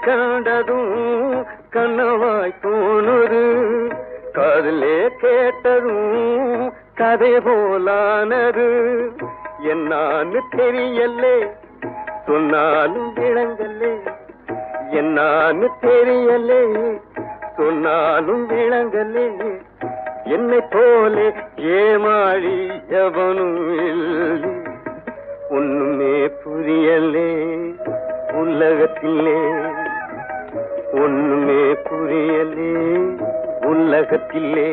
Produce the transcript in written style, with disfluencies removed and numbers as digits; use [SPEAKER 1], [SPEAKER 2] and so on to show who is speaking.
[SPEAKER 1] கண்டதும் கண்ணவாய் தோணுது, காதலே கேட்டதும் கதை போலானது. என்னான்னு தெரியலே சொன்னாலும் விளங்கலே, என்னான்னு தெரியலே சொன்னாலும் விளங்கலே. என்னை போலே ஏமாளி எவனும் இல்லை, ஒண்ணுமே புரியலே உலகத்திலே, ஒண்ணுமே புரியலே உலகத்திலே.